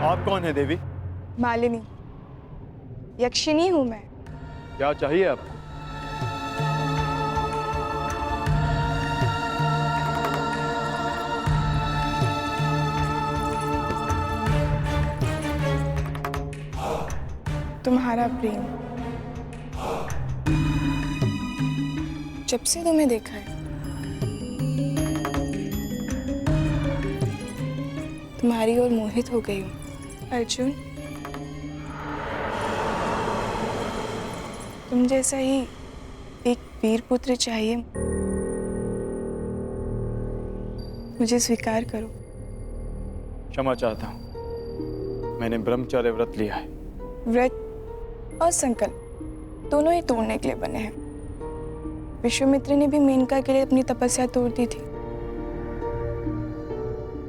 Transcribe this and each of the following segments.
आप कौन है देवी? मालिनी, यक्षिणी हूं मैं। क्या चाहिए आपको? तुम्हारा प्रेम। जब से तुम्हें देखा है तुम्हारी ओर मोहित हो गई हूँ अर्जुन। तुम जैसा ही एक वीर पुत्र चाहिए। मुझे स्वीकार करो। क्षमा चाहता हूँ, मैंने ब्रह्मचर्य व्रत लिया है। व्रत और संकल्प दोनों ही तोड़ने के लिए बने हैं। विश्वामित्र ने भी मेनका के लिए अपनी तपस्या तोड़ दी थी।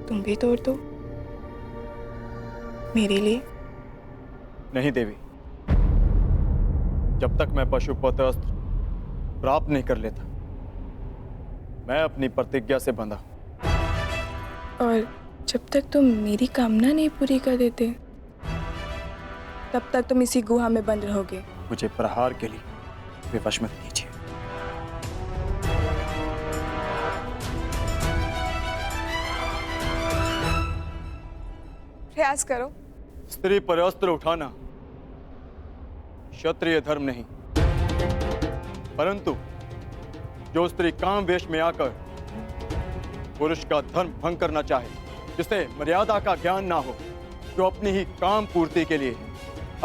तुम भी तोड़ दो मेरे लिए। नहीं देवी, जब तक मैं पशुपत अस्त्र प्राप्त नहीं कर लेता, मैं अपनी प्रतिज्ञा से बंधा। और जब तक तुम मेरी कामना नहीं पूरी कर देते, तब तक तुम इसी गुहा में बंद रहोगे। मुझे प्रहार के लिए विवश मत कीजिए। प्रयास करो। स्त्री पर अस्त्र उठाना क्षत्रिय धर्म नहीं, परंतु जो स्त्री काम वेश में आकर पुरुष का धर्म भंग करना चाहे, जिसे मर्यादा का ज्ञान ना हो, जो अपनी ही काम पूर्ति के लिए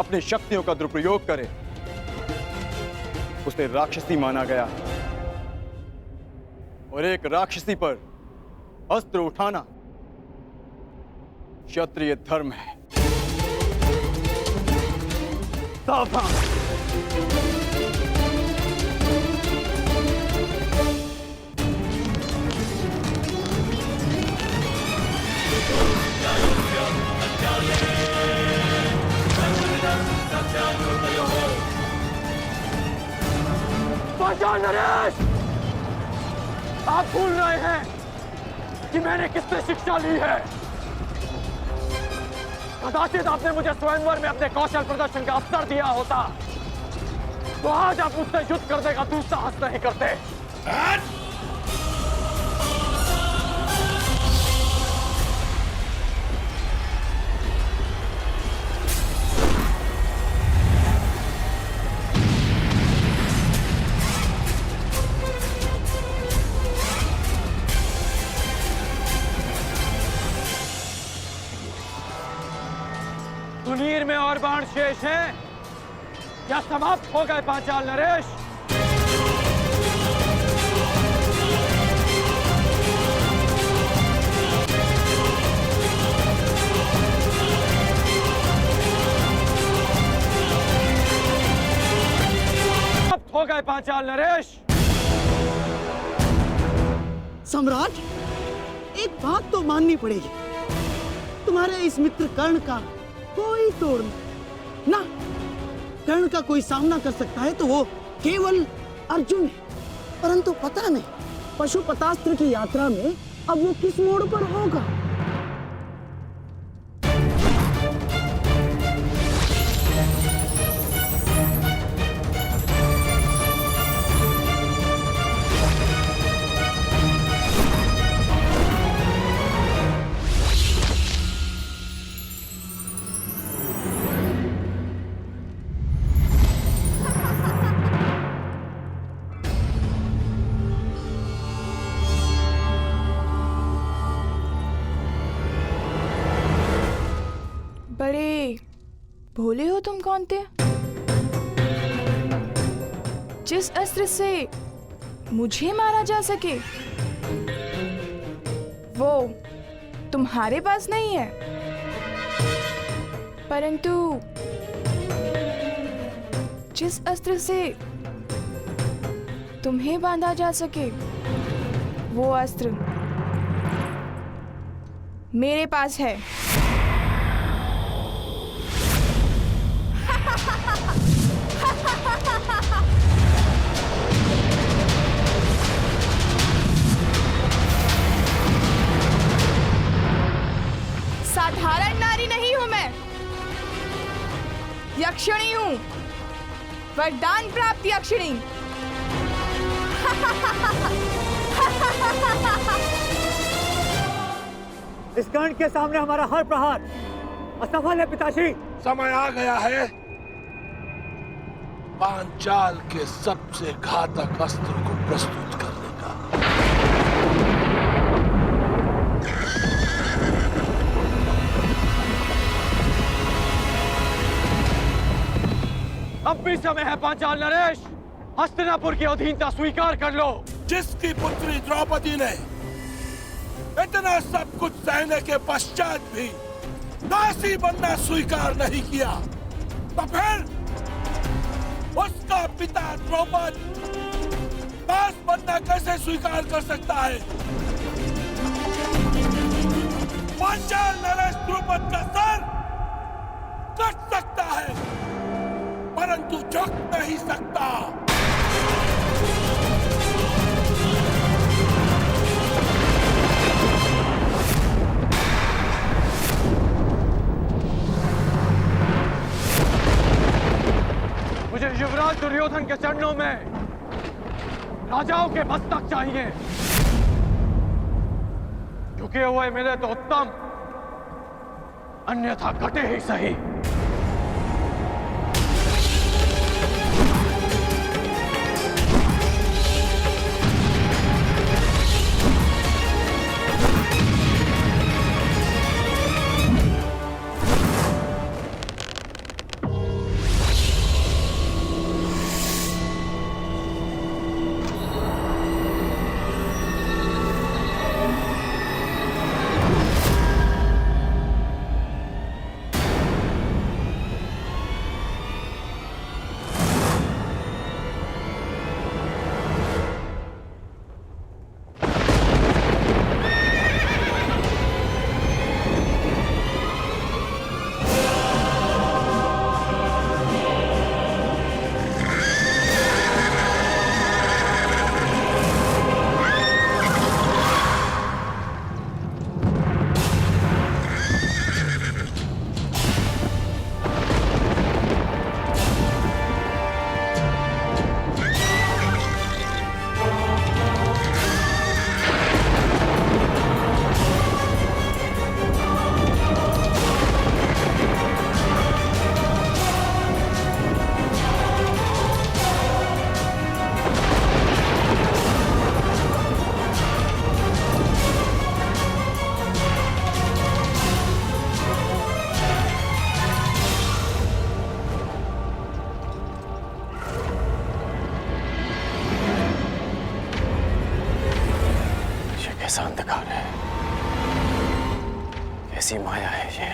अपनी शक्तियों का दुरुपयोग करे, उसे राक्षसी माना गया है। और एक राक्षसी पर अस्त्र उठाना क्षत्रिय धर्म है। सावधान! नरेश, आप भूल रहे हैं कि मैंने किससे शिक्षा ली है। कदाचित आपने मुझे स्वयंवर में अपने कौशल प्रदर्शन का अवसर दिया होता तो आज आप मुझसे युद्ध करने का दुस्साहस नहीं करते। सुनीर में और बाण शेष हैं या समाप्त हो गए पांचाल नरेश? समाप्त हो गए पांचाल नरेश? सम्राट, एक बात तो माननी पड़ेगी, तुम्हारे इस मित्र कर्ण का कोई तोड़ नहीं ना। कर्ण का कोई सामना कर सकता है तो वो केवल अर्जुन है, परंतु पता नहीं पशुपतास्त्र की यात्रा में अब वो किस मोड़ पर होगा। बड़े भोले हो तुम कौन थे? जिस अस्त्र से मुझे मारा जा सके वो तुम्हारे पास नहीं है, परंतु जिस अस्त्र से तुम्हें बांधा जा सके वो अस्त्र मेरे पास है। साधारण नारी नहीं हूं मैं, यक्षिणी हूँ, वरदान प्राप्त यक्षिणी। इस गण के सामने हमारा हर प्रहार असफल है पिताश्री। समय आ गया है पांचाल के सबसे घातक अस्त्र को प्रस्तुत करने का। अब भी समय है पांचाल नरेश, हस्तिनापुर की अधीनता स्वीकार कर लो। जिसकी पुत्री द्रौपदी ने इतना सब कुछ सहने के पश्चात भी दासी बनना स्वीकार नहीं किया, तो फिर उसका पिता द्रौपद दास बनना कैसे स्वीकार कर सकता है? पांचाल नरेश द्रौपद का सर कट सकता है, परंतु झुक नहीं सकता। मुझे युवराज दुर्योधन के चरणों में राजाओं के मस्तक चाहिए। झुके हुए मिले तो उत्तम, अन्यथा कटे ही सही। कैसा अंधकार है, कैसी माया है ये।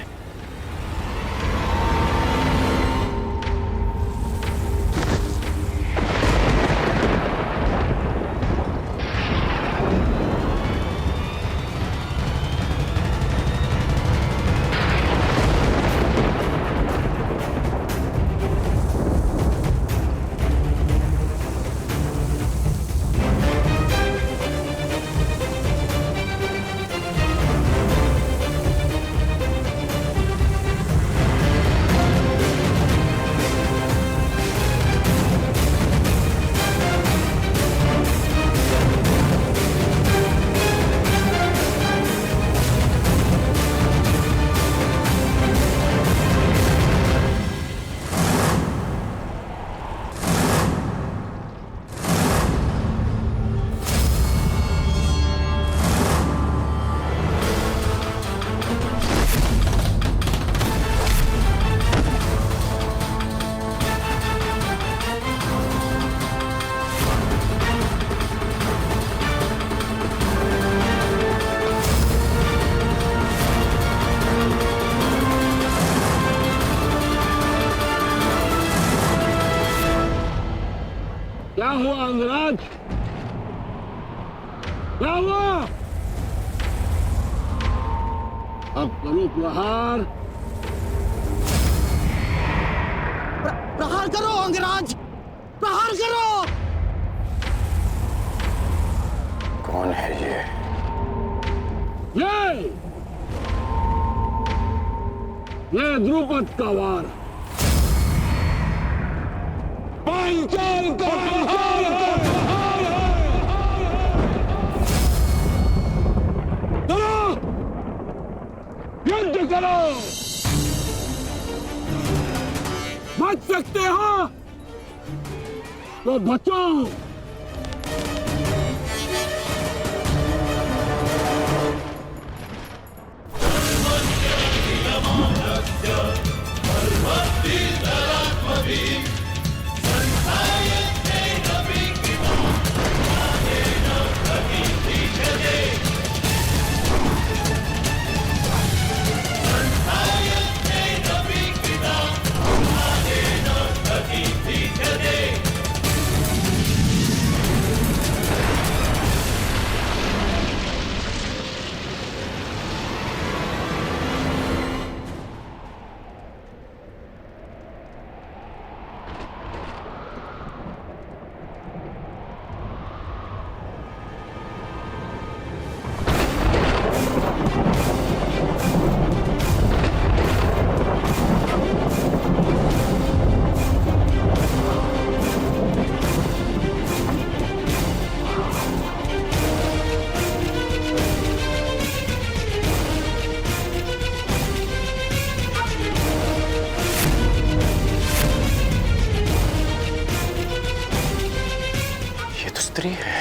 क्या हुआ अंगराज? क्या हुआ? अब करो प्रहार। प्रहार करो अंगराज, प्रहार करो। कौन है ये? ये द्रुपद का वार। युद्ध करो, बच सकते हो तो बचो। ये तो स्त्री है।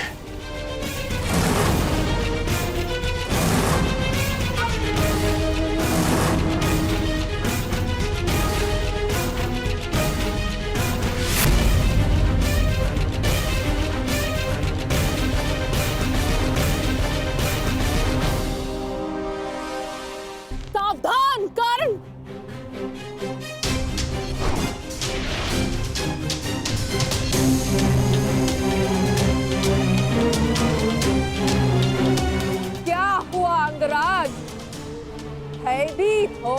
सावधान कर्ण। क्या हुआ अंगराज, भयभीत हो?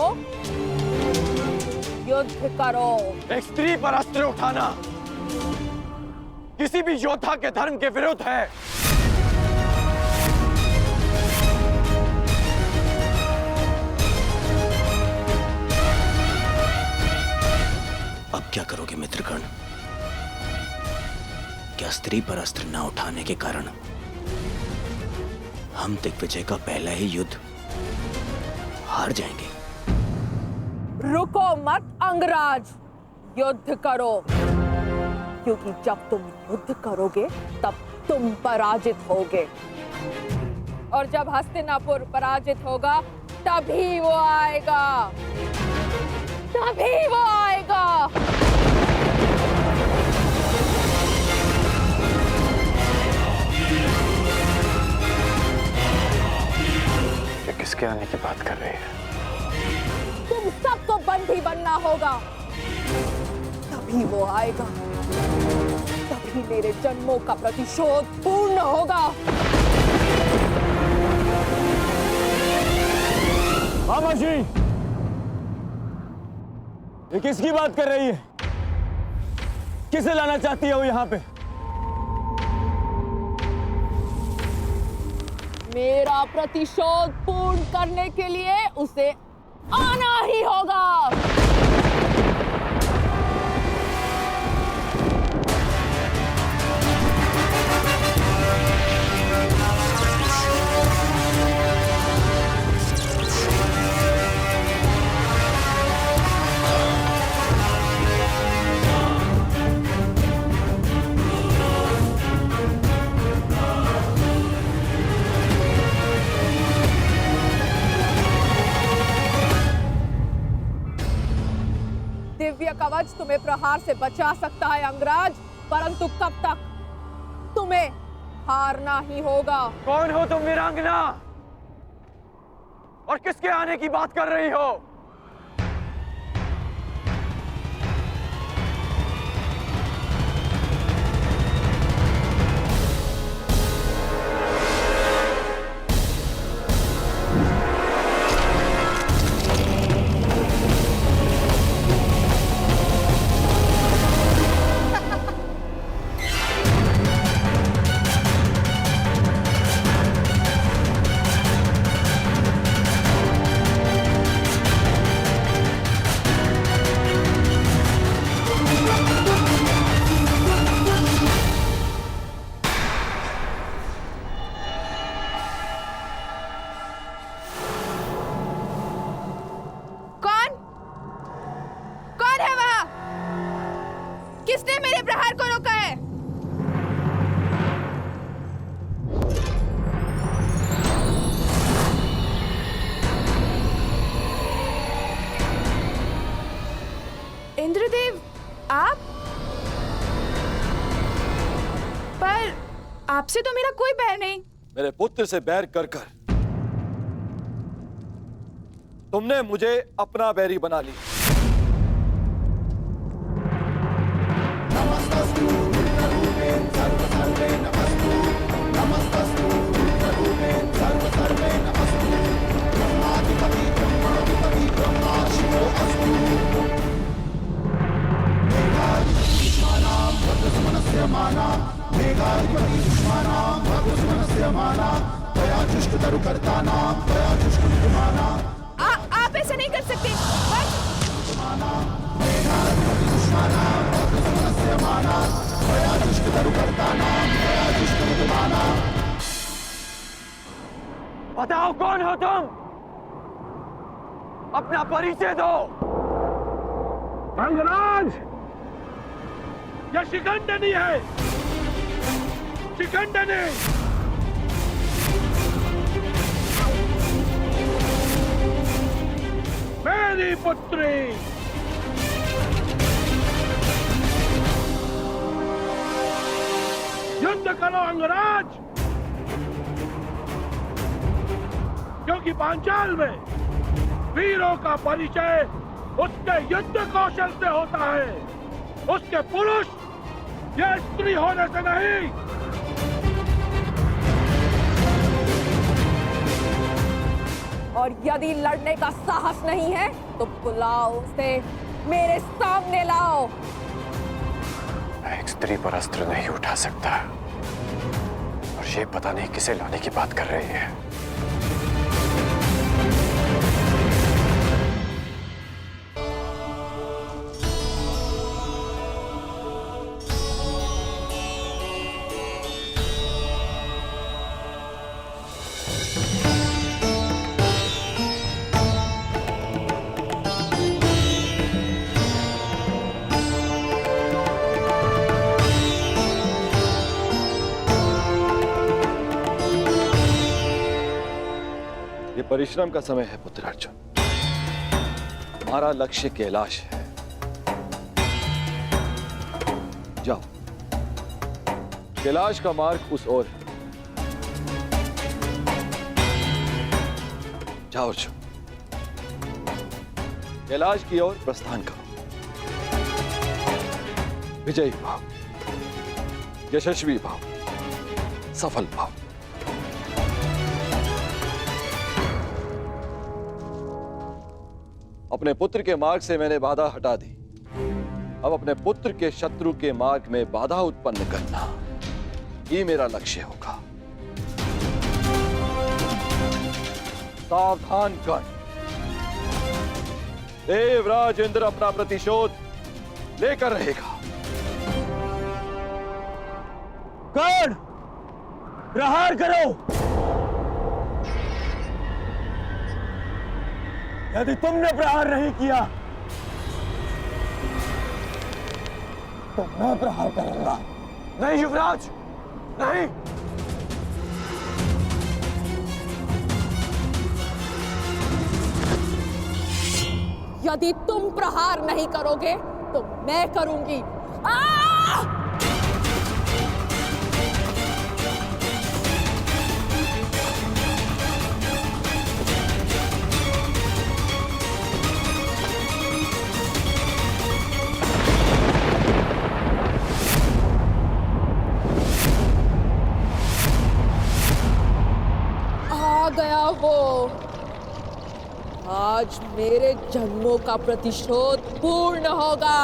युद्ध करो। एक स्त्री पर अस्त्र उठाना किसी भी योद्धा के धर्म के विरुद्ध है। अब क्या करोगे मित्रगण? क्या स्त्री पर अस्त्र न उठाने के कारण हम दिग्विजय का पहला ही युद्ध हार जाएंगे? रुको मत अंगराज, युद्ध करो, क्योंकि जब तुम युद्ध करोगे तब तुम पराजित होगे, और जब हस्तिनापुर पराजित होगा तभी वो आएगा, तभी वो आएगा। ये किसके आने की बात कर रही है? तुम सबको बंदी बनना होगा, तभी वो आएगा, तभी मेरे जन्मों का प्रतिशोध पूर्ण होगा। मामा जी, ये किसकी बात कर रही है? किसे लाना चाहती है वो यहाँ पे? मेरा प्रतिशोध पूर्ण करने के लिए उसे आना ही होगा। दिव्य कवच तुम्हें प्रहार से बचा सकता है अंगराज, परंतु कब तक? तुम्हें हारना ही होगा। कौन हो तुम वीरांगना? और किसके आने की बात कर रही हो? इंद्रदेव, आप? पर आपसे तो मेरा कोई बैर नहीं। मेरे पुत्र से बैर कर कर तुमने मुझे अपना बैरी बना लिया। आप ऐसा नहीं कर सकते। बताओ कौन हो तुम? अपना परिचय दो। अंगराज, यह शिखंडनी है, शिखंडनी। मेरी पुत्री युद्ध करो अंगराज, क्योंकि पांचाल में वीरों का परिचय उसके युद्ध कौशल से होता है, उसके पुरुष या स्त्री होने से नहीं। और यदि लड़ने का साहस नहीं है तो बुलाओ उसे, मेरे सामने लाओ। मैं एक स्त्री पर अस्त्र नहीं उठा सकता, और ये पता नहीं किसे लाने की बात कर रही है। ये परिश्रम का समय है पुत्र अर्जुन। हमारा लक्ष्य कैलाश है। जाओ, कैलाश का मार्ग उस ओर है। जाओ अर्जुन, कैलाश की ओर प्रस्थान करो। विजयी भाव, यशस्वी भाव, सफल भाव। अपने पुत्र के मार्ग से मैंने बाधा हटा दी। अब अपने पुत्र के शत्रु के मार्ग में बाधा उत्पन्न करना, ये मेरा लक्ष्य होगा। सावधान कर्ण, देवराज इंद्र अपना प्रतिशोध लेकर रहेगा। कर्ण, प्रहार करो। यदि तुमने प्रहार नहीं किया तो मैं प्रहार करूंगा। नहीं युवराज, नहीं। यदि तुम प्रहार नहीं करोगे तो मैं करूंगी। आ गया वो। आज मेरे जन्मों का प्रतिशोध पूर्ण होगा।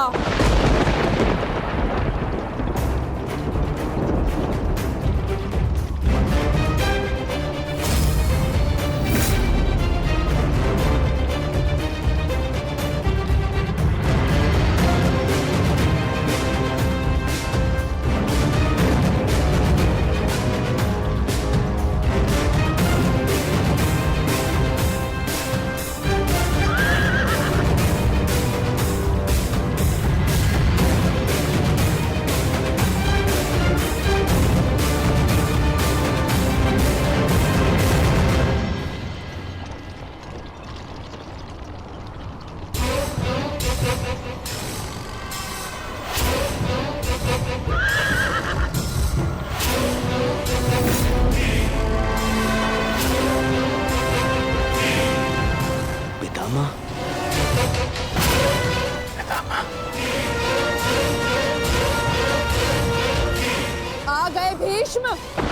भीष्म,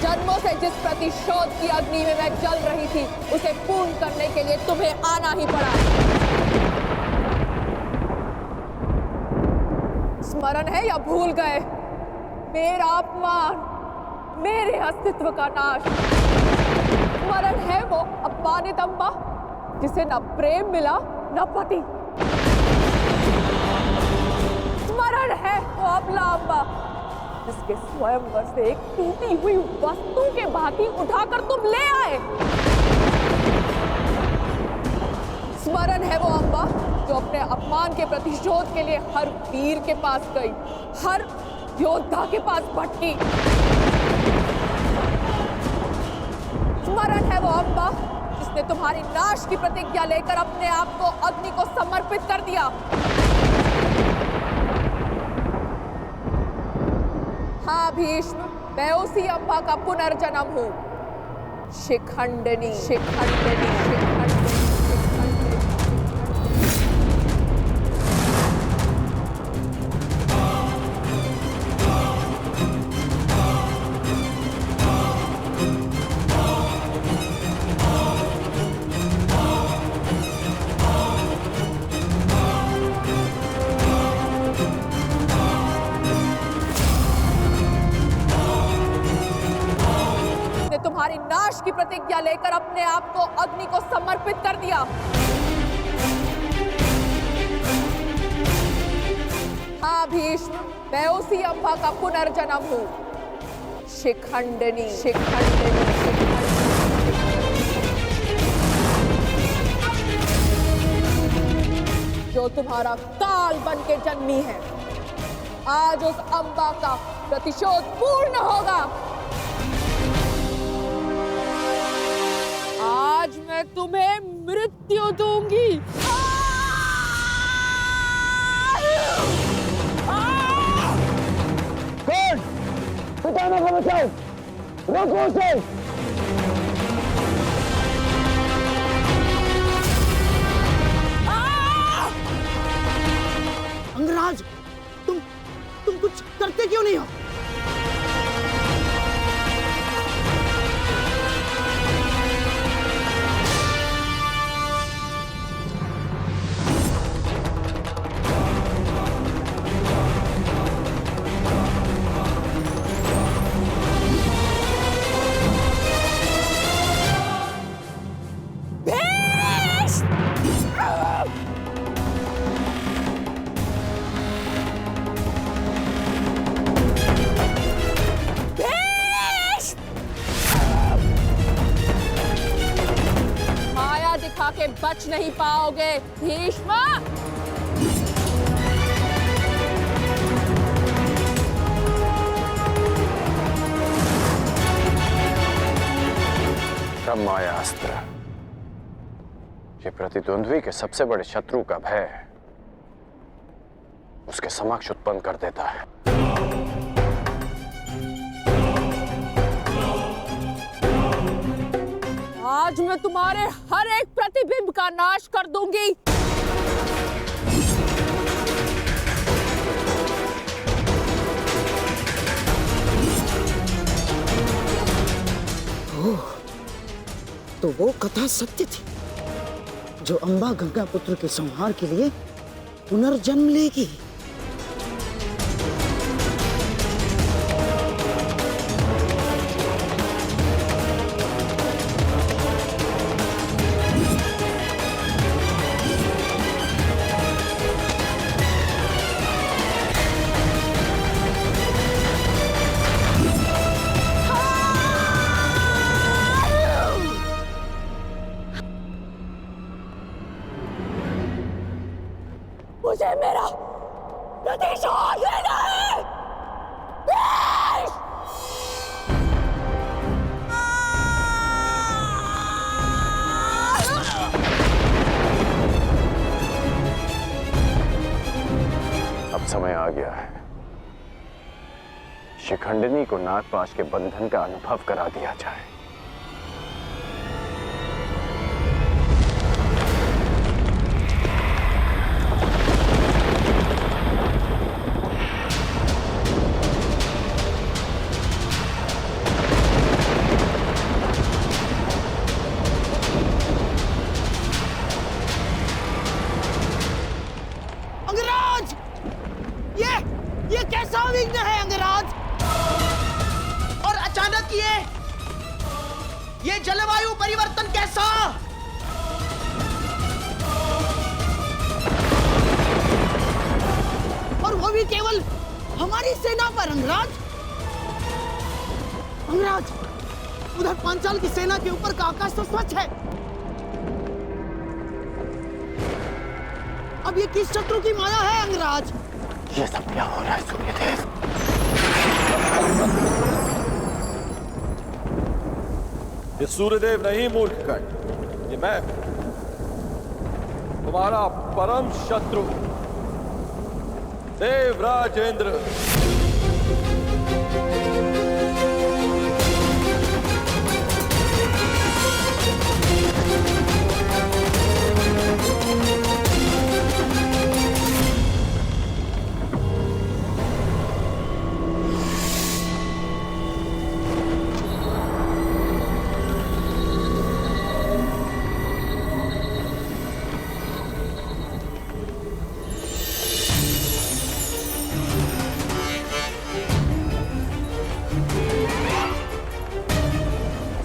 जन्मों से जिस प्रतिशोध की अग्नि में मैं जल रही थी उसे पूर्ण करने के लिए तुम्हें आना ही पड़ा। स्मरण है या भूल गए? मेरा अपमान, मेरे अस्तित्व का नाश। स्मरण है वो अपमानित अम्बा जिसे न प्रेम मिला न पति। स्मरण है वो अबला अम्बा जिसके स्वयंवर से एक टूटी हुई वस्तु के भांति उठाकर तुम ले आए। स्मरण है वो अम्बा जो अपने अपमान के प्रतिशोध के लिए हर वीर के पास गई, हर योद्धा के पास भटकी। स्मरण है वो अम्बा जिसने तुम्हारी नाश की प्रतिज्ञा लेकर अपने आप को अग्नि को समर्पित कर दिया। हाँ भीष्म, मैं उसी अम्बा का पुनर्जन्म हूँ। शिखंडिनी, शिखंडिनी, शिखंडिनी। तुम्हारी नाश की प्रतिज्ञा लेकर अपने आप को अग्नि को समर्पित कर दिया। हाँ भीष्म, मैं उसी अम्बा का पुनर्जन्म हूँ। शिखंडिनी, शिखंडिनी, शिखंडिनी। जो तुम्हारा काल बन के जन्मी है, आज उस अम्बा का प्रतिशोध पूर्ण होगा। आज मैं तुम्हें मृत्यु दूंगी। कौन? पितामह को बचाओ, रोको उसे। अंगराज, तुम कुछ करते क्यों नहीं हो? के बच नहीं पाओगे भीष्म। ब्रह्माया अस्त्र, ये प्रतिद्वंद्वी के सबसे बड़े शत्रु का भय उसके समक्ष उत्पन्न कर देता है। आज मैं तुम्हारे हर एक प्रतिबिंब का नाश कर दूंगी। तो वो कथा सत्य थी जो अंबा गंगा पुत्र के संहार के लिए पुनर्जन्म लेगी। मुझे मेरा प्रतिशोध लेना है। अब समय आ गया है, शिखंडिनी को नागपाश के बंधन का अनुभव करा दिया जाए। कैसा विघ्न है अंगराज? और अचानक ये जलवायु परिवर्तन कैसा? और वो भी केवल हमारी सेना पर अंगराज। अंगराज, उधर पांचाल की सेना के ऊपर का आकाश तो स्वच्छ है। अब ये किस शत्रु की माया है अंगराज? ये सब क्या हो रहा है सूर्यदेव? ये सूर्यदेव नहीं मूर्ख कर्ण, ये मैं तुम्हारा परम शत्रु देवराजेंद्र।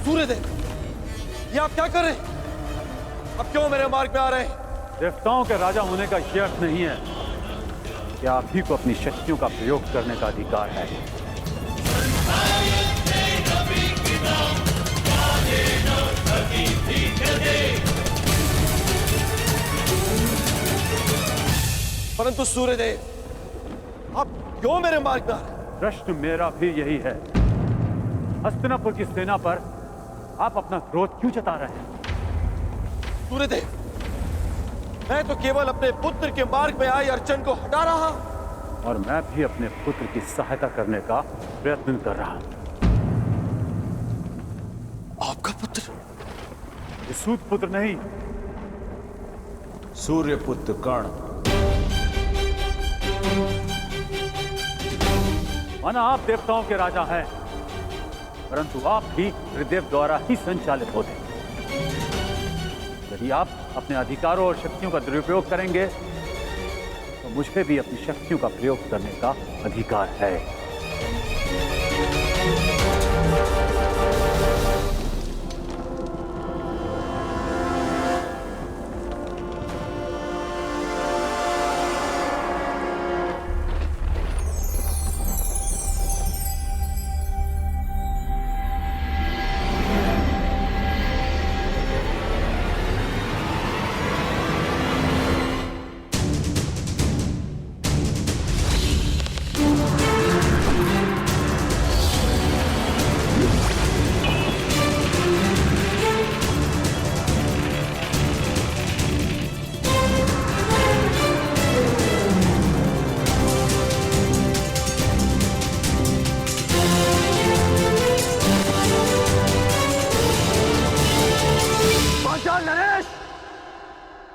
सूर्यदेव, ये आप क्या कर रहे हैं? अब क्यों मेरे मार्ग में आ रहे हैं? देवताओं के राजा होने का यह अर्थ नहीं है कि आप ही को अपनी शक्तियों का प्रयोग करने का अधिकार है। परंतु सूर्यदेव, आप क्यों मेरे मार्ग में आ रहे हैं? प्रश्न मेरा भी यही है। हस्तिनापुर की सेना पर आप अपना क्रोध क्यों जता रहे हैं? सूर्यदेव, मैं तो केवल अपने पुत्र के मार्ग में आए अर्चन को हटा रहा, और मैं भी अपने पुत्र की सहायता करने का प्रयत्न कर रहा हूं। आपका पुत्र? ये सूत पुत्र नहीं, सूर्यपुत्र कर्ण। माना आप देवताओं के राजा हैं, परंतु आप भी त्रिदेव द्वारा ही संचालित होते हैं। यदि आप अपने अधिकारों और शक्तियों का दुरुपयोग करेंगे तो मुझे भी अपनी शक्तियों का प्रयोग करने का अधिकार है।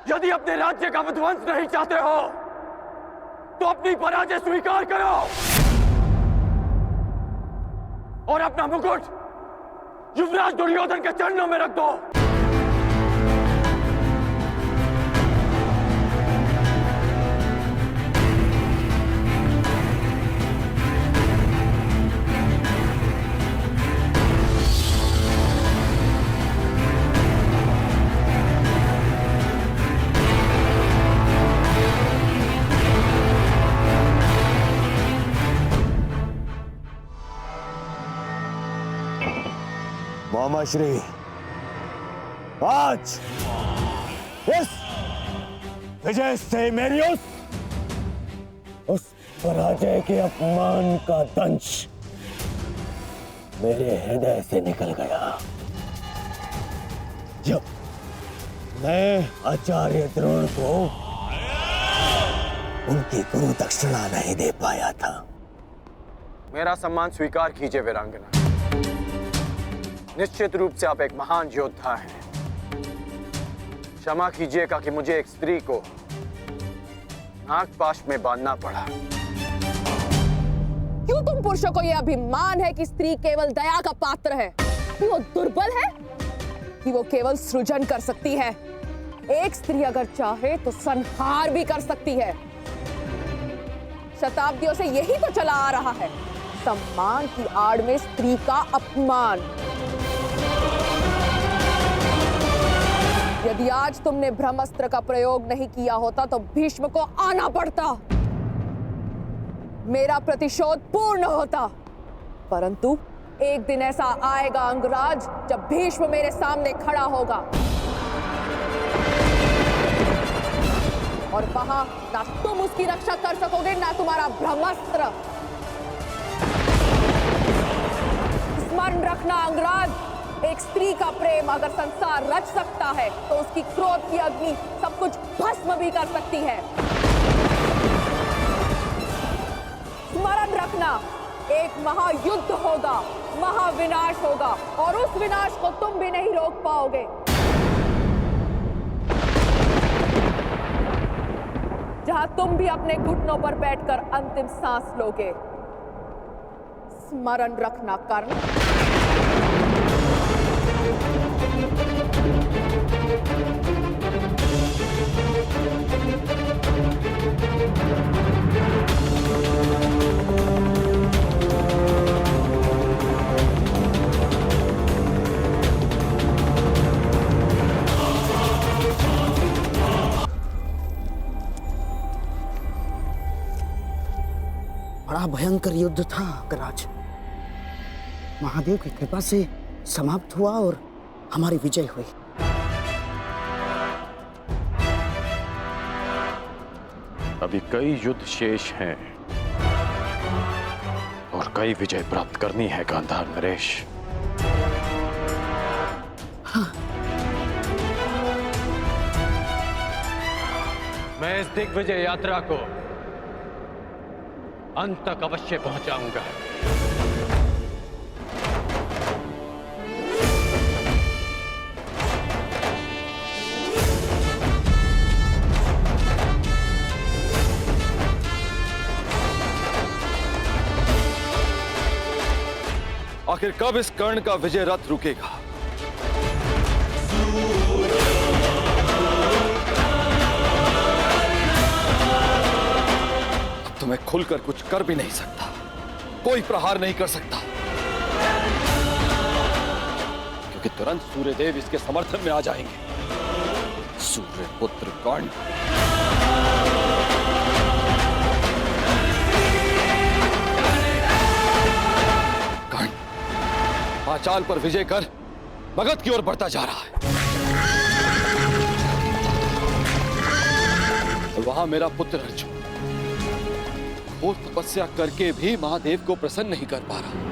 यदि अपने राज्य का विध्वंस नहीं चाहते हो तो अपनी पराजय स्वीकार करो और अपना मुकुट युवराज दुर्योधन के चरणों में रख दो। मामाश्री, आज इस विजय से मेरी उस पराजय के अपमान का दंश मेरे हृदय से निकल गया जब मैं आचार्य द्रोण को उनकी गुरु दक्षिणा नहीं दे पाया था। मेरा सम्मान स्वीकार कीजिए वीरांगना। निश्चित रूप से आप एक महान योद्धा हैं। क्षमा कीजिएगा कि मुझे एक स्त्री को नागपाश में बांधना पड़ा। क्यों तुम पुरुषों को यह अभिमान है कि स्त्री केवल दया का पात्र है? कि वो दुर्बल है? कि वो केवल सृजन कर सकती है? एक स्त्री अगर चाहे तो संहार भी कर सकती है। शताब्दियों से यही तो चला आ रहा है, सम्मान की आड़ में स्त्री का अपमान। यदि आज तुमने ब्रह्मास्त्र का प्रयोग नहीं किया होता तो भीष्म को आना पड़ता, मेरा प्रतिशोध पूर्ण होता। परंतु एक दिन ऐसा आएगा अंगराज, जब भीष्म मेरे सामने खड़ा होगा और वहां ना तुम उसकी रक्षा कर सकोगे ना तुम्हारा ब्रह्मास्त्र। स्मरण रखना अंगराज, एक स्त्री का प्रेम अगर संसार रच सकता है तो उसकी क्रोध की अग्नि सब कुछ भस्म भी कर सकती है। स्मरण रखना, एक महायुद्ध होगा, महाविनाश होगा और उस विनाश को तुम भी नहीं रोक पाओगे। जहां तुम भी अपने घुटनों पर बैठकर अंतिम सांस लोगे। स्मरण रखना कर्ण। बड़ा भयंकर युद्ध था अंगराज। महादेव की कृपा से समाप्त हुआ और हमारी विजय हुई। अभी कई युद्ध शेष हैं और कई विजय प्राप्त करनी है गांधार नरेश। हाँ। मैं इस दिग्विजय यात्रा को अंत तक अवश्य पहुंचाऊंगा। आखिर कब इस कर्ण का विजय रथ रुकेगा? अब तो मैं खुलकर कुछ कर भी नहीं सकता, कोई प्रहार नहीं कर सकता, क्योंकि तुरंत सूर्यदेव इसके समर्थन में आ जाएंगे। सूर्य पुत्र कर्ण, पांचाल पर विजय कर मगध की ओर बढ़ता जा रहा है। और वहां मेरा पुत्र अर्जुन घोर तपस्या करके भी महादेव को प्रसन्न नहीं कर पा रहा।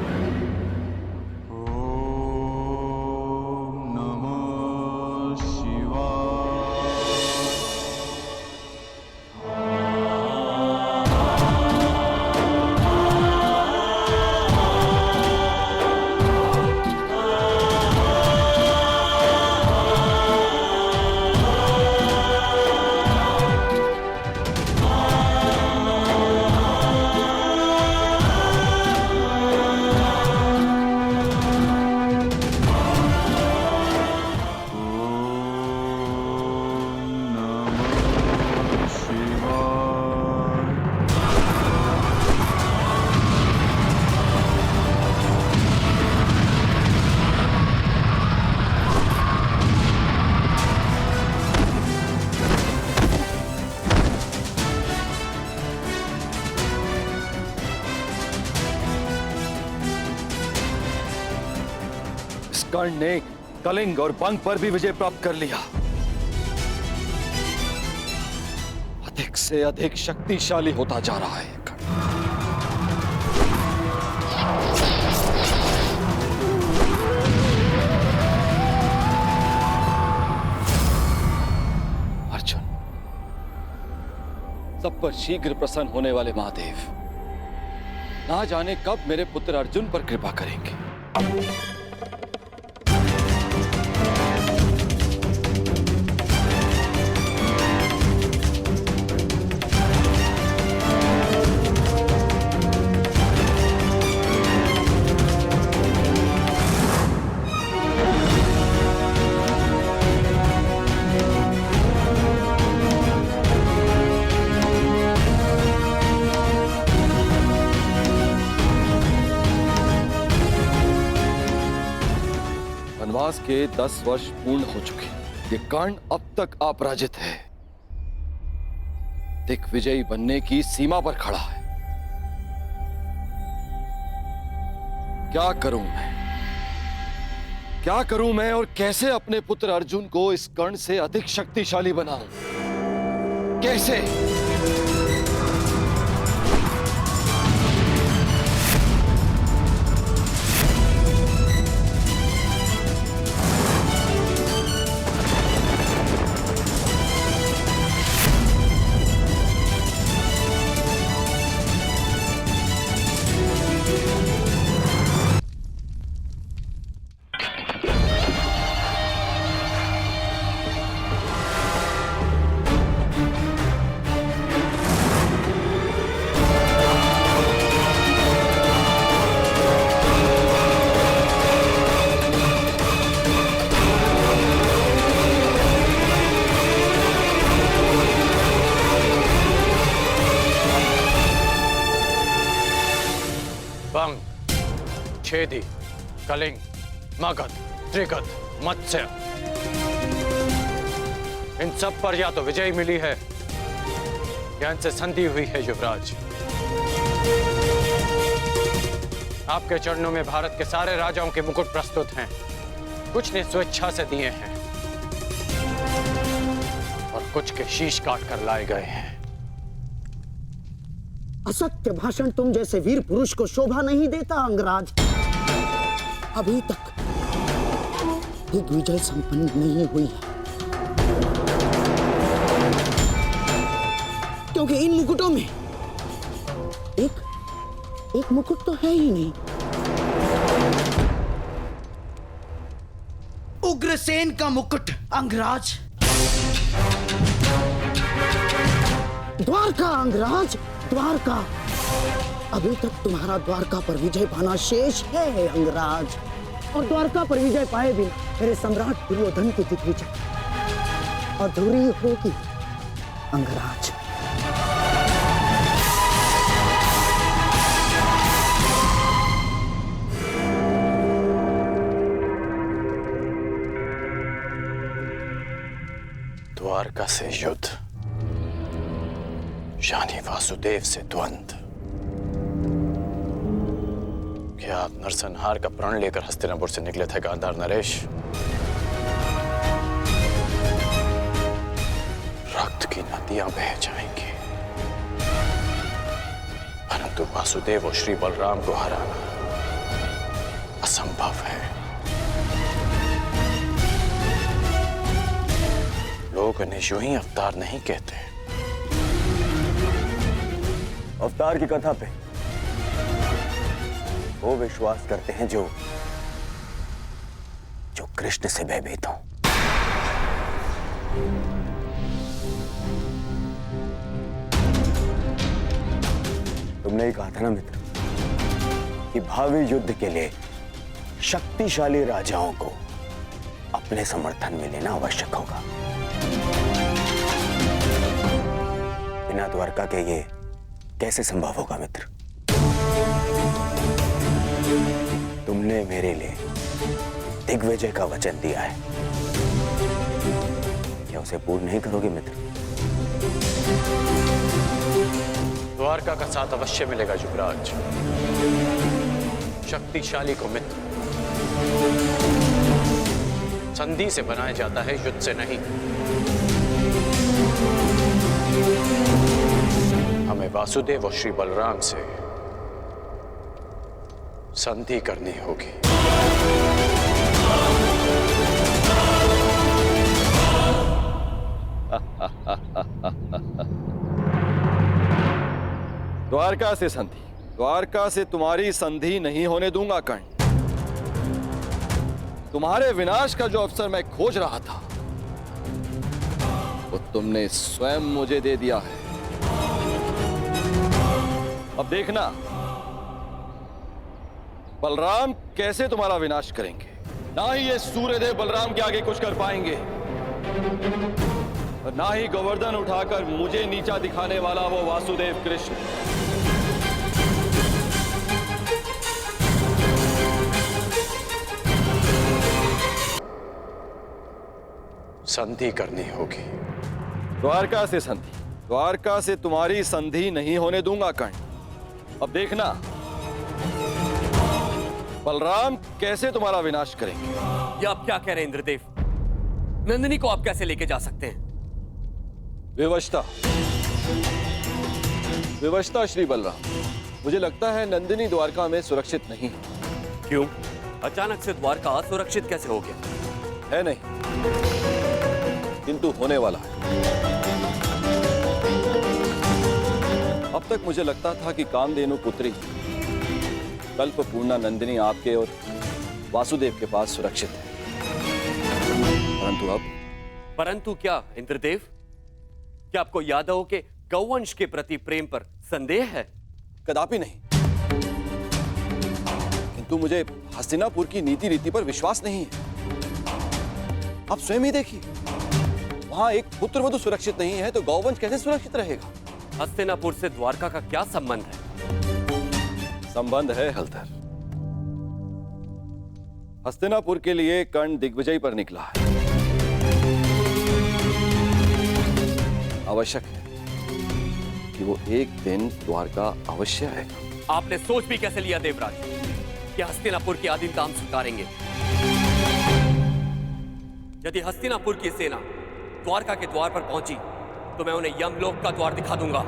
कर्ण ने कलिंग और बंग पर भी विजय प्राप्त कर लिया। अधिक से अधिक शक्तिशाली होता जा रहा है अर्जुन। सब पर शीघ्र प्रसन्न होने वाले महादेव ना जाने कब मेरे पुत्र अर्जुन पर कृपा करेंगे। के 10 वर्ष पूर्ण हो चुके। ये कर्ण अब तक अपराजित है, दिग्विजयी बनने की सीमा पर खड़ा है। क्या करूं मैं और कैसे अपने पुत्र अर्जुन को इस कर्ण से अधिक शक्तिशाली बनाऊं? कैसे? बंग, छेदी, कलिंग, मगध, त्रिगध, मत्स्य, इन सब पर या तो विजय मिली है या इनसे संधि हुई है। युवराज, आपके चरणों में भारत के सारे राजाओं के मुकुट प्रस्तुत हैं। कुछ ने स्वेच्छा से दिए हैं और कुछ के शीश काट कर लाए गए हैं। असत्य भाषण तुम जैसे वीर पुरुष को शोभा नहीं देता अंगराज। अभी तक दिग्विजय संपन्न नहीं हुई है, क्योंकि इन मुकुटों में एक मुकुट तो है ही नहीं। उग्रसेन का मुकुट अंगराज। द्वारका अंगराज, द्वारका। अभी तक तुम्हारा द्वारका पर विजय पाना शेष है अंगराज, और द्वारका पर विजय पाए बिना मेरे सम्राट दुर्योधन की दिग्विजय अधूरी होगी अंगराज। द्वारका से युद्ध यानी वासुदेव से द्वंद्व। क्या आप नरसंहार का प्रण लेकर हस्तिनापुर से निकले थे गांधार नरेश? रक्त की नदियां बह जाएंगी, परंतु वासुदेव और श्री बलराम को हराना असंभव है। लोग इन्हें यूं ही अवतार नहीं कहते। अवतार की कथा पे वो विश्वास करते हैं जो कृष्ण से भयभीत हो। तुमने ही कहा था ना मित्र कि भावी युद्ध के लिए शक्तिशाली राजाओं को अपने समर्थन में लेना आवश्यक होगा। बिना द्वारका के ये कैसे संभव होगा मित्र? तुमने मेरे लिए दिग्विजय का वचन दिया है, क्या उसे पूर्ण नहीं करोगे मित्र? द्वारका का साथ अवश्य मिलेगा युवराज। शक्तिशाली को मित्र संधि से बनाया जाता है, युद्ध से नहीं। हमें वासुदेव और श्री बलराम से संधि करनी होगी। द्वारका से संधि? द्वारका से तुम्हारी संधि नहीं होने दूंगा कर्ण। तुम्हारे विनाश का जो अवसर मैं खोज रहा था वो तुमने स्वयं मुझे दे दिया है। अब देखना बलराम कैसे तुम्हारा विनाश करेंगे। ना ही ये सूर्यदेव बलराम के आगे कुछ कर पाएंगे और ना ही गोवर्धन उठाकर मुझे नीचा दिखाने वाला वो वासुदेव कृष्ण। संधि करनी होगी। द्वारका से संधि? द्वारका से तुम्हारी संधि नहीं होने दूंगा कर्ण। अब देखना बलराम कैसे तुम्हारा विनाश करेंगे। ये आप क्या कह रहे हैं इंद्रदेव? नंदिनी को आप कैसे लेके जा सकते हैं? विवशता, विवशता श्री बलराम। मुझे लगता है नंदिनी द्वारका में सुरक्षित नहीं है। क्यों? अचानक से द्वारका असुरक्षित कैसे हो गया? है नहीं, किंतु होने वाला है। अब तक मुझे लगता था कि कामधेनु पुत्री कल्पपूर्णा नंदिनी आपके और वासुदेव के पास सुरक्षित है, परंतु अब? परंतु क्या इंद्रदेव? क्या आपको यादवों के गौवंश के प्रति प्रेम पर संदेह है? कदापि नहीं, किंतु मुझे हस्तिनापुर की नीति रीति पर विश्वास नहीं है। आप स्वयं ही देखिए, वहां एक पुत्रवधू सुरक्षित नहीं है तो गौवंश कैसे सुरक्षित रहेगा? हस्तिनापुर से द्वारका का क्या संबंध है? संबंध है हलधर। हस्तिनापुर के लिए कर्ण दिग्विजय पर निकला है। आवश्यक है कि वो एक दिन द्वारका अवश्य आएगा। आपने सोच भी कैसे लिया देवराज कि हस्तिनापुर की अधीनता हम स्वीकारेंगे? यदि हस्तिनापुर की सेना द्वारका के द्वार पर पहुंची तो मैं उन्हें यमलोक का द्वार दिखा दूंगा।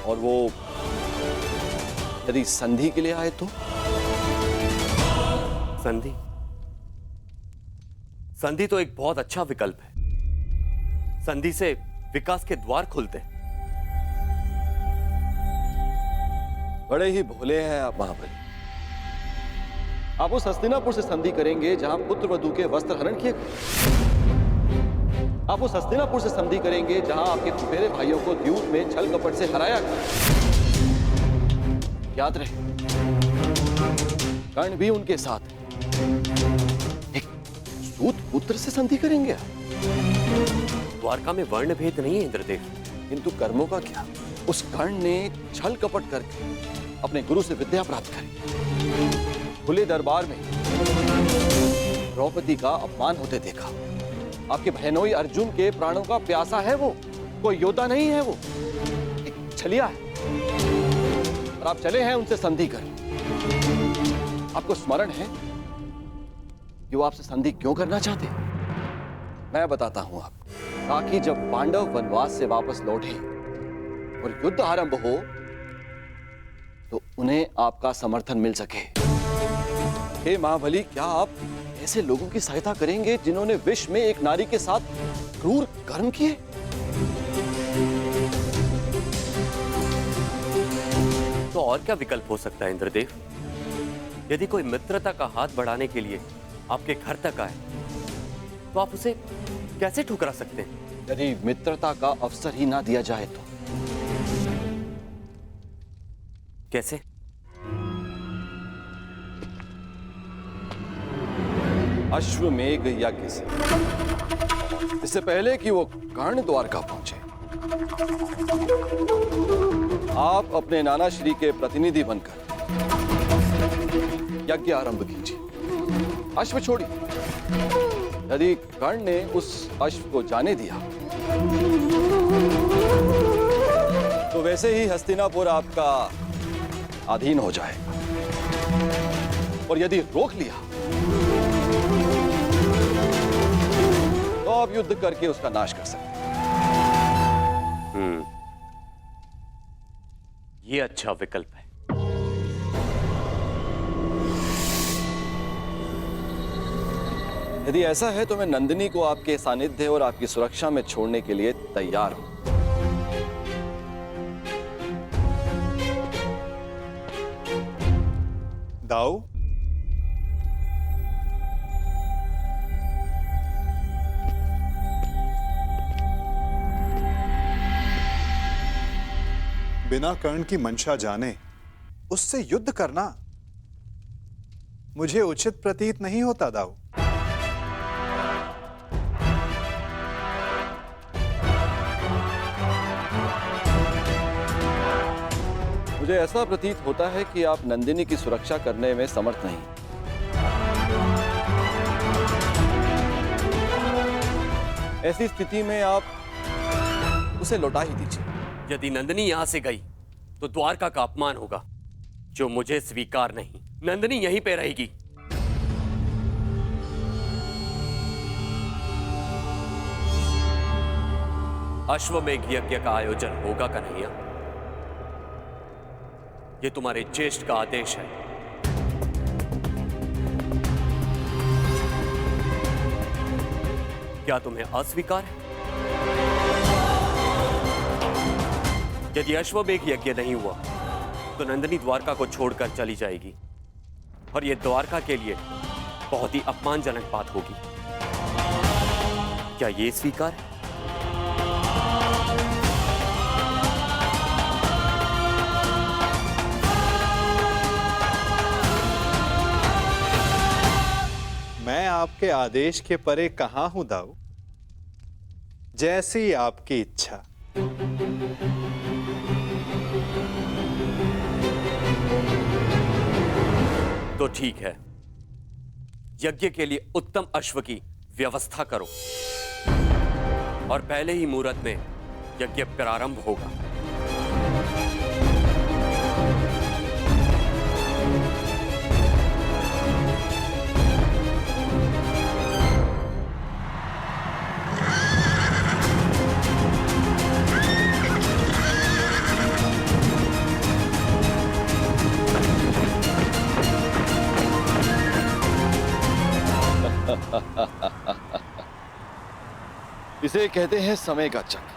और वो यदि संधि के लिए आए तो? संधि? संधि तो एक बहुत अच्छा विकल्प है। संधि से विकास के द्वार खुलते हैं। बड़े ही भोले हैं आप महाबली। आप उस हस्तिनापुर से संधि करेंगे जहां पुत्रवधू के वस्त्र हरण किए गए। आप उस हस्तिनापुर से संधि करेंगे जहां आपके फुफेरे भाइयों को द्यूत में छल कपट से हराया गया। याद रहे, कर्ण भी उनके साथ है। एक सूत पुत्र से संधि करेंगे आप? द्वारका में वर्ण भेद नहीं है इंद्रदेव। किंतु कर्मों का क्या? उस कर्ण ने छल कपट करके अपने गुरु से विद्या प्राप्त करी। खुले दरबार में द्रौपदी का अपमान होते देखा। आपके बहनोई अर्जुन के प्राणों का प्यासा है वो, कोई योद्धा नहीं है वो, एक छलिया है। और आप चले हैं उनसे संधि कर। आपको स्मरण है कि वो आपसे संधि क्यों करना चाहते? मैं बताता हूं आपको, ताकि जब पांडव वनवास से वापस लौटे और युद्ध आरंभ हो तो उन्हें आपका समर्थन मिल सके। हे महाबली, क्या आप ऐसे लोगों की सहायता करेंगे जिन्होंने विश्व में एक नारी के साथ क्रूर कर्म किए? तो और क्या विकल्प हो सकता है इंद्रदेव? यदि कोई मित्रता का हाथ बढ़ाने के लिए आपके घर तक आए तो आप उसे कैसे ठुकरा सकते हैं? यदि मित्रता का अवसर ही ना दिया जाए तो? कैसे? अश्वमेघ यज्ञ से, इससे पहले कि वो कर्ण द्वारका पहुंचे, आप अपने नाना श्री के प्रतिनिधि बनकर यज्ञ आरंभ कीजिए। अश्व छोड़िए। यदि कर्ण ने उस अश्व को जाने दिया तो वैसे ही हस्तिनापुर आपका अधीन हो जाएगा, और यदि रोक लिया तो आप युद्ध करके उसका नाश कर सकते हैं। ये अच्छा विकल्प है। यदि ऐसा है तो मैं नंदिनी को आपके सानिध्य और आपकी सुरक्षा में छोड़ने के लिए तैयार हूं। दाऊ, बिना कर्ण की मंशा जाने उससे युद्ध करना मुझे उचित प्रतीत नहीं होता दाऊ। मुझे ऐसा प्रतीत होता है कि आप नंदिनी की सुरक्षा करने में समर्थ नहीं। ऐसी स्थिति में आप उसे लौटा ही दीजिए। यदि नंदिनी यहां से गई तो द्वारका का अपमान होगा, जो मुझे स्वीकार नहीं। नंदिनी यहीं पे रहेगी। अश्वमेघ यज्ञ का आयोजन होगा कन्हैया। ये तुम्हारे ज्येष्ठ का आदेश है। क्या तुम्हें अस्वीकार है? यदि अश्वमेघ यज्ञ नहीं हुआ तो नंदिनी द्वारका को छोड़कर चली जाएगी, और यह द्वारका के लिए बहुत ही अपमानजनक बात होगी। क्या यह स्वीकार है? मैं आपके आदेश के परे कहां हूं दाऊ। जैसी आपकी इच्छा। तो ठीक है, यज्ञ के लिए उत्तम अश्व की व्यवस्था करो और पहले ही मुहूर्त में यज्ञ प्रारंभ होगा। इसे कहते हैं समय का चक्र।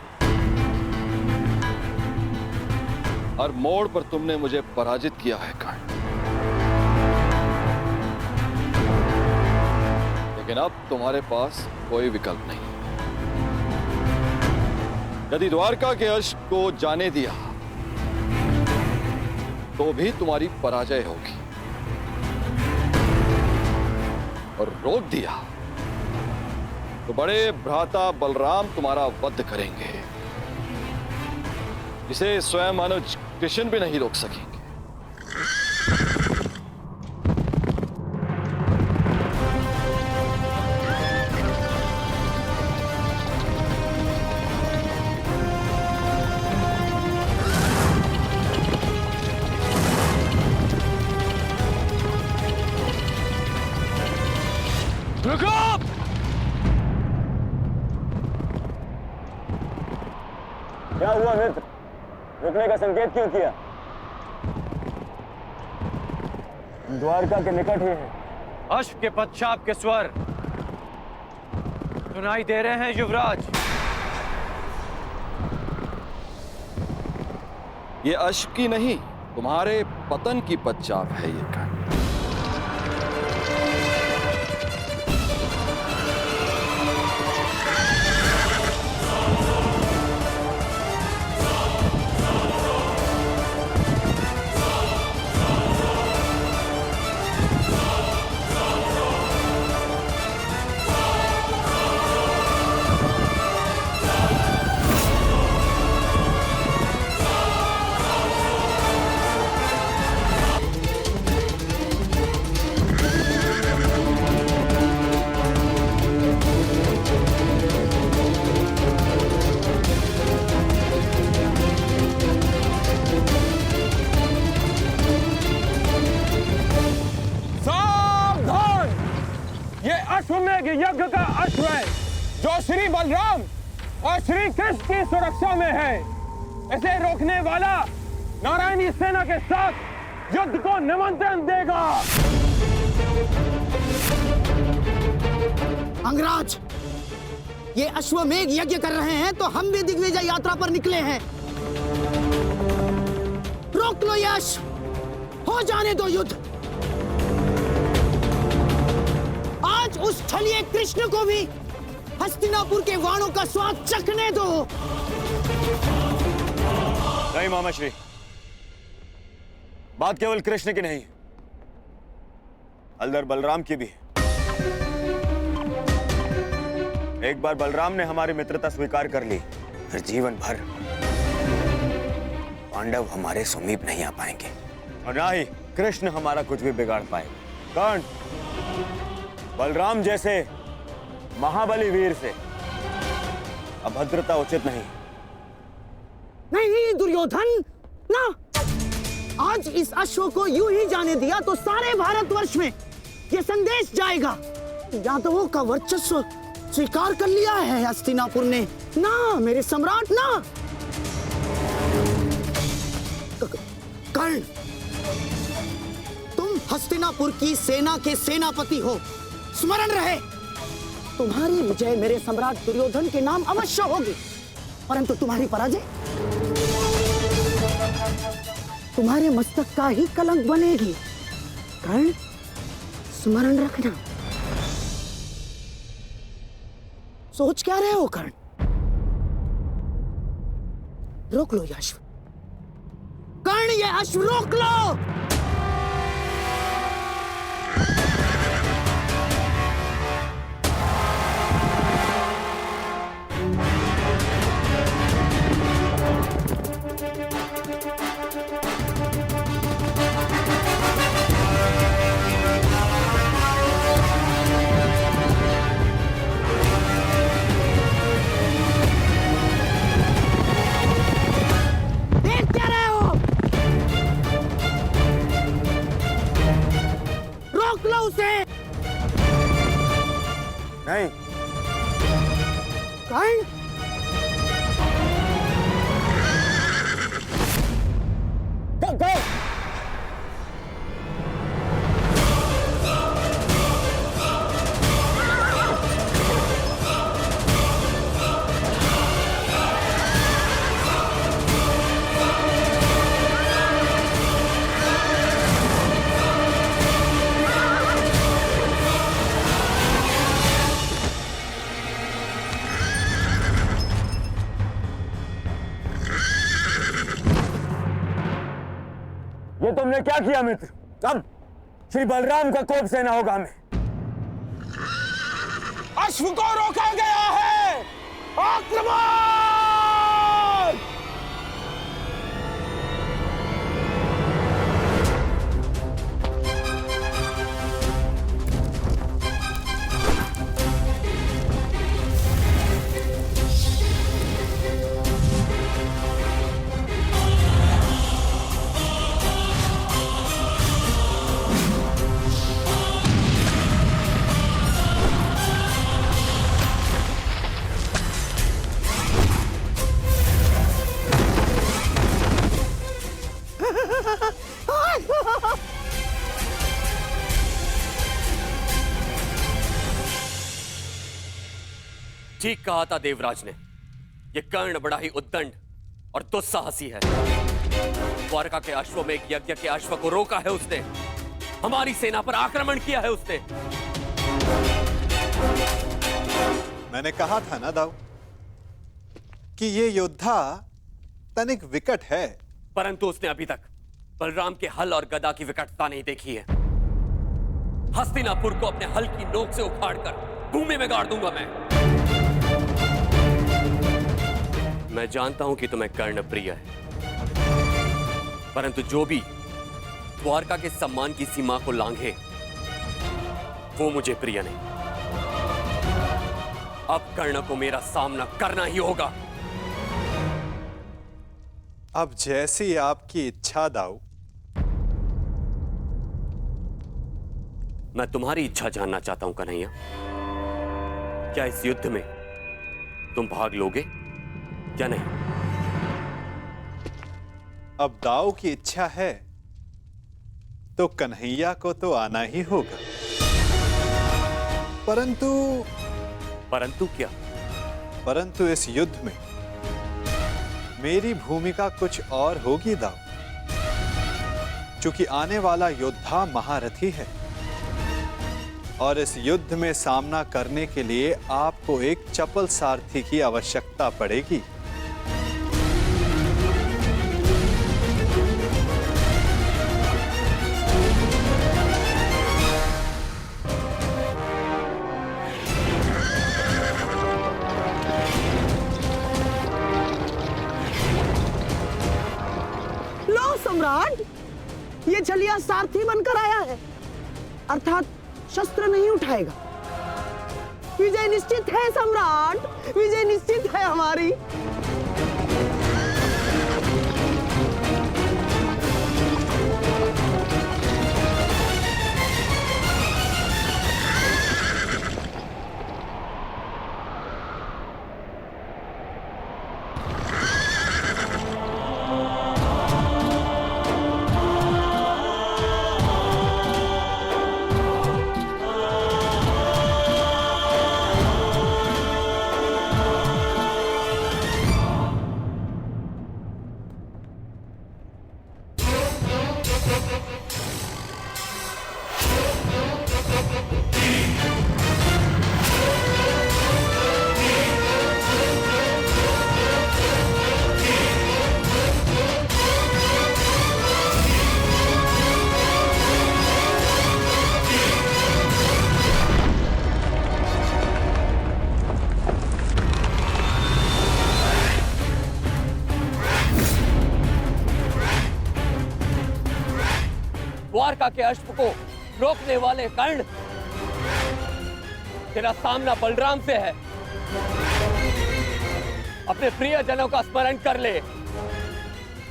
और मोड़ पर तुमने मुझे पराजित किया है कर्ण, लेकिन अब तुम्हारे पास कोई विकल्प नहीं। यदि द्वारका के अश्व को जाने दिया तो भी तुम्हारी पराजय होगी, और रोक दिया तो बड़े भ्राता बलराम तुम्हारा वध करेंगे, जिसे स्वयं अनुज कृष्ण भी नहीं रोक सकेंगे। क्या हुआ मित्र? रुकने का संकेत क्यों किया? द्वारका के निकट ही है। अश्व के पश्चात के स्वर सुनाई दे रहे हैं युवराज। ये अश्व की नहीं, तुम्हारे पतन की पश्चात है ये कर्ण। अश्वमेघ यज्ञ का अश्व है, जो श्री बलराम और श्री कृष्ण की सुरक्षा में है। इसे रोकने वाला नारायणी सेना के साथ युद्ध को निमंत्रण देगा। अंगराज, ये अश्वमेघ यज्ञ कर रहे हैं तो हम भी दिग्विजय यात्रा पर निकले हैं। रोक लो ये अश्व, हो जाने दो युद्ध। आज उस छलिए कृष्ण को भी हस्तिनापुर के वाणों का स्वाद चखने दो। नहीं मामाश्री, बात केवल कृष्ण की नहीं, हलधर बलराम की भी है। एक बार बलराम ने हमारी मित्रता स्वीकार कर ली, फिर जीवन भर पांडव हमारे समीप नहीं आ पाएंगे, और ना ही कृष्ण हमारा कुछ भी बिगाड़ पाएगा। कर्ण, बलराम जैसे महाबली वीर से अभद्रता उचित नहीं। नहीं दुर्योधन, ना। आज इस अश्व को यूं ही जाने दिया तो सारे भारतवर्ष में यह संदेश जाएगा, यादवों का वर्चस्व स्वीकार कर लिया है हस्तिनापुर ने। ना मेरे सम्राट, ना। कर्ण, तुम हस्तिनापुर की सेना के सेनापति हो, स्मरण रहे। तुम्हारी विजय मेरे सम्राट दुर्योधन के नाम अवश्य होगी, परंतु तुम्हारी पराजय तुम्हारे मस्तक का ही कलंक बनेगी। कर्ण, स्मरण रखना। सोच क्या रहे हो कर्ण? रोक लो ये अश्व। कर्ण, ये अश्व रोक लो। नहीं। कर्ण, go! ये तुमने क्या किया मित्र? अब श्री बलराम का कोप सेना होगा हमें। अश्व को रोका गया है। आक्रमण! ठीक कहा था देवराज ने। यह कर्ण बड़ा ही उद्दंड और दुस्साहसी है। द्वारका के अश्व में एक यज्ञ के अश्व को रोका है उसने। हमारी सेना पर आक्रमण किया है उसने। मैंने कहा था ना दाऊ कि ये योद्धा तनिक विकट है, परंतु उसने अभी तक बलराम के हल और गदा की विकटता नहीं देखी है। हस्तिनापुर को अपने हल की नोक से उखाड़कर भूमि में गाड़ दूंगा मैं जानता हूं कि तुम्हें कर्ण प्रिय है, परंतु जो भी द्वारका के सम्मान की सीमा को लांघे वो मुझे प्रिय नहीं। अब कर्ण को मेरा सामना करना ही होगा। अब जैसी आपकी इच्छा दाऊ। मैं तुम्हारी इच्छा जानना चाहता हूं कन्हैया। क्या इस युद्ध में तुम भाग लोगे या नहीं? अब दाऊ की इच्छा है तो कन्हैया को तो आना ही होगा, परंतु क्या? परंतु इस युद्ध में मेरी भूमिका कुछ और होगी दाऊ, क्योंकि आने वाला योद्धा महारथी है और इस युद्ध में सामना करने के लिए आपको एक चपल सारथी की आवश्यकता पड़ेगी। लो सम्राट, ये छलिया सारथी बनकर आया है, अर्थात शस्त्र नहीं उठाएगा। विजय निश्चित है सम्राट, विजय निश्चित है हमारा। तुम्हारी। द्वारका के अश्व को रोकने वाले कर्ण, तेरा सामना बलराम से है। अपने प्रियजनों का स्मरण कर ले,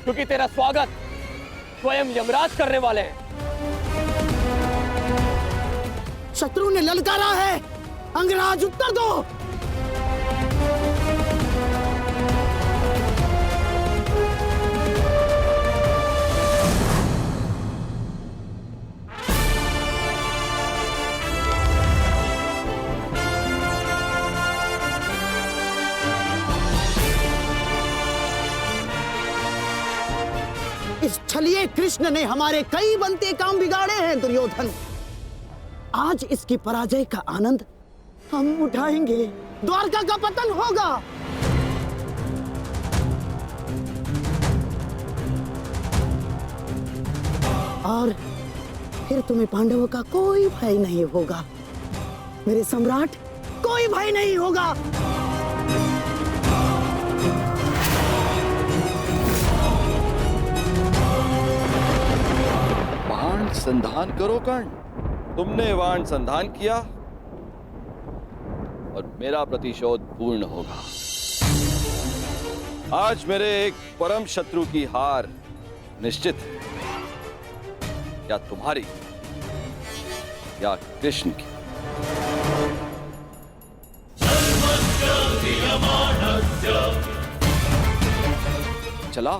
क्योंकि तेरा स्वागत स्वयं यमराज करने वाले हैं। शत्रु ने ललकारा है, अंगराज उत्तर दो। इस छलिए कृष्ण ने हमारे कई बनते काम बिगाड़े हैं दुर्योधन। आज इसकी पराजय का आनंद हम उठाएंगे। द्वारका का पतन होगा। और फिर तुम्हें पांडवों का कोई भय नहीं होगा। मेरे सम्राट, कोई भय नहीं होगा। बाण संधान करो कर्ण। तुमने बाण संधान किया और मेरा प्रतिशोध पूर्ण होगा। आज मेरे एक परम शत्रु की हार निश्चित है, या तुम्हारी या कृष्ण की। चला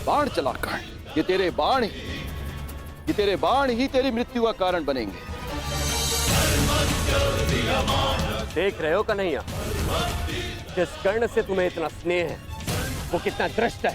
बाण चला कर्ण। ये तेरे बाण ही तेरी मृत्यु का कारण बनेंगे। देख रहे हो कन्हैया, जिस कर्ण से तुम्हें इतना स्नेह है वो कितना दृष्ट है।